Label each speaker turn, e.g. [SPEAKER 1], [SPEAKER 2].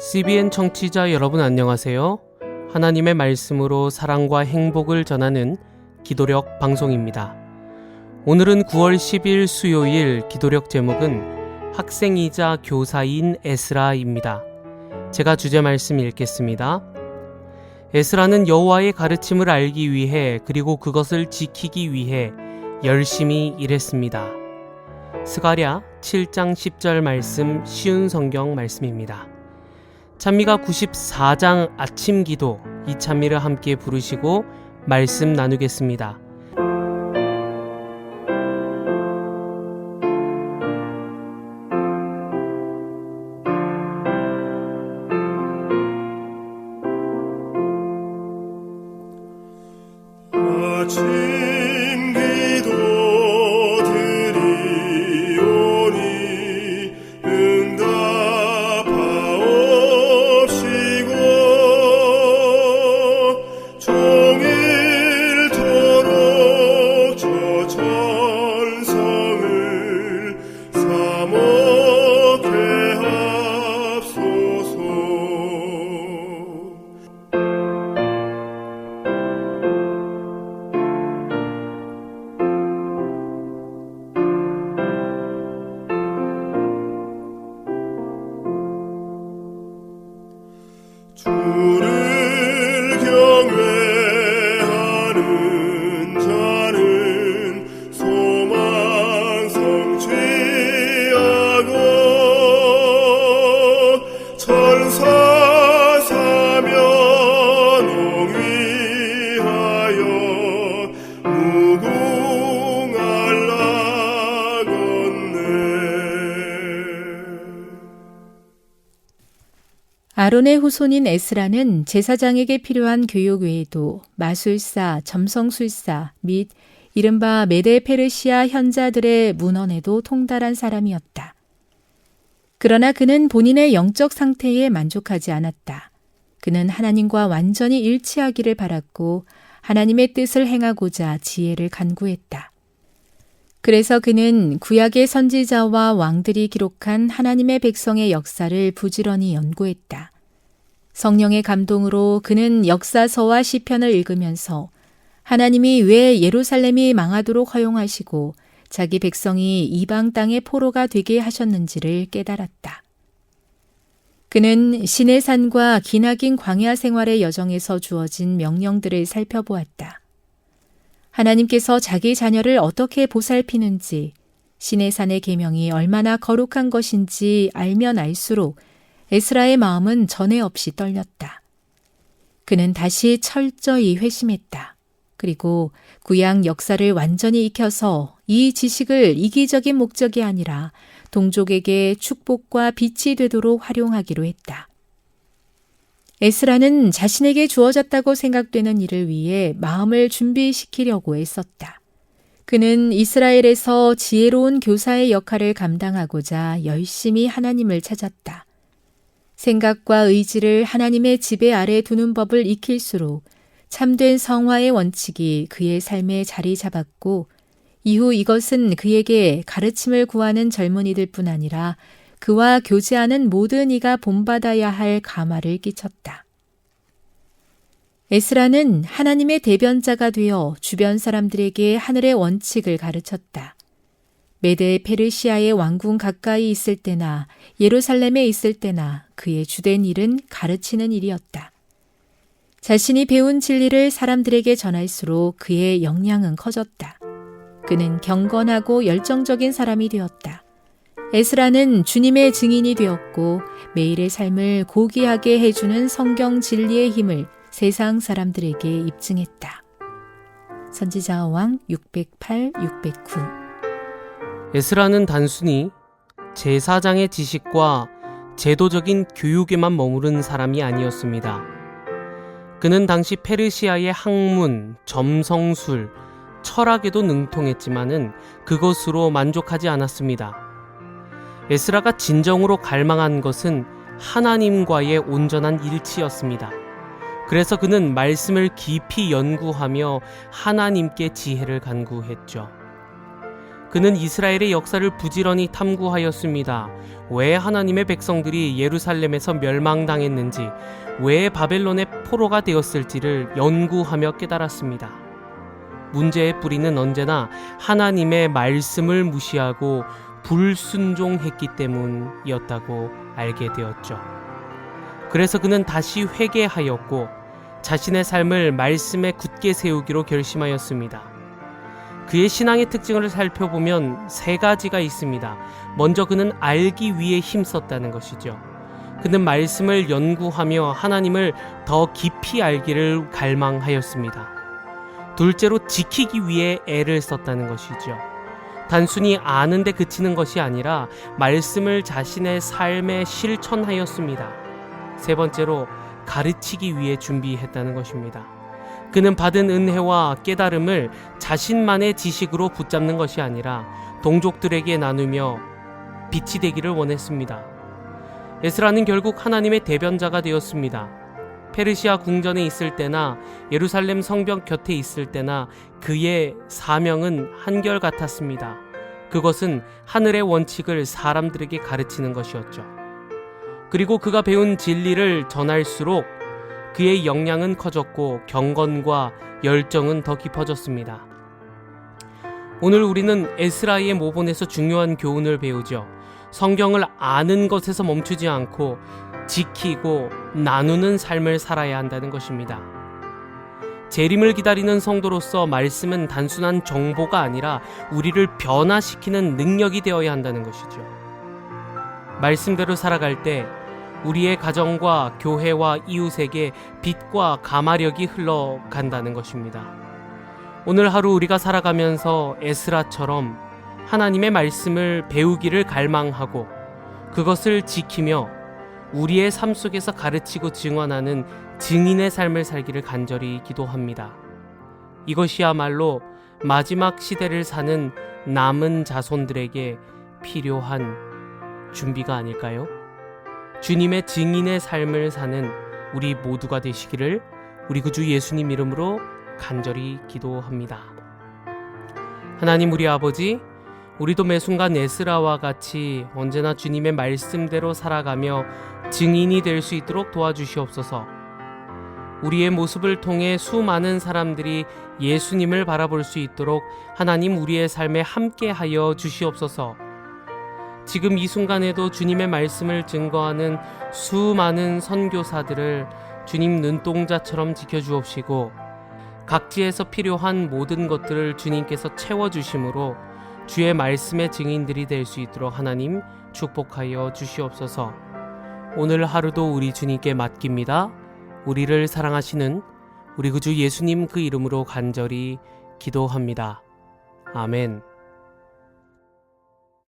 [SPEAKER 1] CBN 청취자 여러분 안녕하세요. 하나님의 말씀으로 사랑과 행복을 전하는 기도력 방송입니다. 오늘은 9월 10일 수요일 기도력 제목은 학생이자 교사인 에스라입니다. 제가 주제 말씀 읽겠습니다. 에스라는 여호와의 가르침을 알기 위해 그리고 그것을 지키기 위해 열심히 일했습니다. 스가랴 7장 10절 말씀 쉬운 성경 말씀입니다. 찬미가 94장 아침 기도 이 찬미를 함께 부르시고 말씀 나누겠습니다.
[SPEAKER 2] 주를 경외하는 자는 소망 성취하고 천사 사면 위하여 무궁할 나걷네.
[SPEAKER 3] 아론의 후손인 에스라는 제사장에게 필요한 교육 외에도 마술사, 점성술사 및 이른바 메데 페르시아 현자들의 문헌에도 통달한 사람이었다. 그러나 그는 본인의 영적 상태에 만족하지 않았다. 그는 하나님과 완전히 일치하기를 바랐고 하나님의 뜻을 행하고자 지혜를 간구했다. 그래서 그는 구약의 선지자와 왕들이 기록한 하나님의 백성의 역사를 부지런히 연구했다. 성령의 감동으로 그는 역사서와 시편을 읽으면서 하나님이 왜 예루살렘이 망하도록 허용하시고 자기 백성이 이방 땅의 포로가 되게 하셨는지를 깨달았다. 그는 시내산과 기나긴 광야 생활의 여정에서 주어진 명령들을 살펴보았다. 하나님께서 자기 자녀를 어떻게 보살피는지, 시내산의 계명이 얼마나 거룩한 것인지 알면 알수록 에스라의 마음은 전에 없이 떨렸다. 그는 다시 철저히 회심했다. 그리고 구약 역사를 완전히 익혀서 이 지식을 이기적인 목적이 아니라 동족에게 축복과 빛이 되도록 활용하기로 했다. 에스라는 자신에게 주어졌다고 생각되는 일을 위해 마음을 준비시키려고 애썼다. 그는 이스라엘에서 지혜로운 교사의 역할을 감당하고자 열심히 하나님을 찾았다. 생각과 의지를 하나님의 지배 아래 두는 법을 익힐수록 참된 성화의 원칙이 그의 삶에 자리 잡았고 이후 이것은 그에게 가르침을 구하는 젊은이들 뿐 아니라 그와 교제하는 모든 이가 본받아야 할 가마를 끼쳤다. 에스라는 하나님의 대변자가 되어 주변 사람들에게 하늘의 원칙을 가르쳤다. 메데 페르시아의 왕궁 가까이 있을 때나 예루살렘에 있을 때나 그의 주된 일은 가르치는 일이었다. 자신이 배운 진리를 사람들에게 전할수록 그의 역량은 커졌다. 그는 경건하고 열정적인 사람이 되었다. 에스라는 주님의 증인이 되었고 매일의 삶을 고귀하게 해주는 성경 진리의 힘을 세상 사람들에게 입증했다. 선지자 왕 608, 609.
[SPEAKER 1] 에스라는 단순히 제사장의 지식과 제도적인 교육에만 머무른 사람이 아니었습니다. 그는 당시 페르시아의 학문, 점성술, 철학에도 능통했지만은 그것으로 만족하지 않았습니다. 에스라가 진정으로 갈망한 것은 하나님과의 온전한 일치였습니다. 그래서 그는 말씀을 깊이 연구하며 하나님께 지혜를 간구했죠. 그는 이스라엘의 역사를 부지런히 탐구하였습니다. 왜 하나님의 백성들이 예루살렘에서 멸망당했는지, 왜 바벨론의 포로가 되었을지를 연구하며 깨달았습니다. 문제의 뿌리는 언제나 하나님의 말씀을 무시하고 불순종했기 때문이었다고 알게 되었죠. 그래서 그는 다시 회개하였고 자신의 삶을 말씀에 굳게 세우기로 결심하였습니다. 그의 신앙의 특징을 살펴보면 세 가지가 있습니다. 먼저 그는 알기 위해 힘썼다는 것이죠. 그는 말씀을 연구하며 하나님을 더 깊이 알기를 갈망하였습니다. 둘째로 지키기 위해 애를 썼다는 것이죠. 단순히 아는 데 그치는 것이 아니라 말씀을 자신의 삶에 실천하였습니다. 세 번째로 가르치기 위해 준비했다는 것입니다. 그는 받은 은혜와 깨달음을 자신만의 지식으로 붙잡는 것이 아니라 동족들에게 나누며 빛이 되기를 원했습니다. 에스라는 결국 하나님의 대변자가 되었습니다. 페르시아 궁전에 있을 때나 예루살렘 성벽 곁에 있을 때나 그의 사명은 한결같았습니다. 그것은 하늘의 원칙을 사람들에게 가르치는 것이었죠. 그리고 그가 배운 진리를 전할수록 그의 역량은 커졌고 경건과 열정은 더 깊어졌습니다. 오늘 우리는 에스라의 모본에서 중요한 교훈을 배우죠. 성경을 아는 것에서 멈추지 않고 지키고 나누는 삶을 살아야 한다는 것입니다. 재림을 기다리는 성도로서 말씀은 단순한 정보가 아니라 우리를 변화시키는 능력이 되어야 한다는 것이죠. 말씀대로 살아갈 때 우리의 가정과 교회와 이웃에게 빛과 가마력이 흘러간다는 것입니다. 오늘 하루 우리가 살아가면서 에스라처럼 하나님의 말씀을 배우기를 갈망하고 그것을 지키며 우리의 삶 속에서 가르치고 증언하는 증인의 삶을 살기를 간절히 기도합니다. 이것이야말로 마지막 시대를 사는 남은 자손들에게 필요한 준비가 아닐까요? 주님의 증인의 삶을 사는 우리 모두가 되시기를 우리 구주 예수님 이름으로 간절히 기도합니다. 하나님 우리 아버지, 우리도 매순간 에스라와 같이 언제나 주님의 말씀대로 살아가며 증인이 될 수 있도록 도와주시옵소서. 우리의 모습을 통해 수많은 사람들이 예수님을 바라볼 수 있도록 하나님 우리의 삶에 함께하여 주시옵소서. 지금 이 순간에도 주님의 말씀을 증거하는 수많은 선교사들을 주님 눈동자처럼 지켜주옵시고 각지에서 필요한 모든 것들을 주님께서 채워주심으로 주의 말씀의 증인들이 될 수 있도록 하나님 축복하여 주시옵소서. 오늘 하루도 우리 주님께 맡깁니다. 우리를 사랑하시는 우리 구주 예수님 그 이름으로 간절히 기도합니다. 아멘.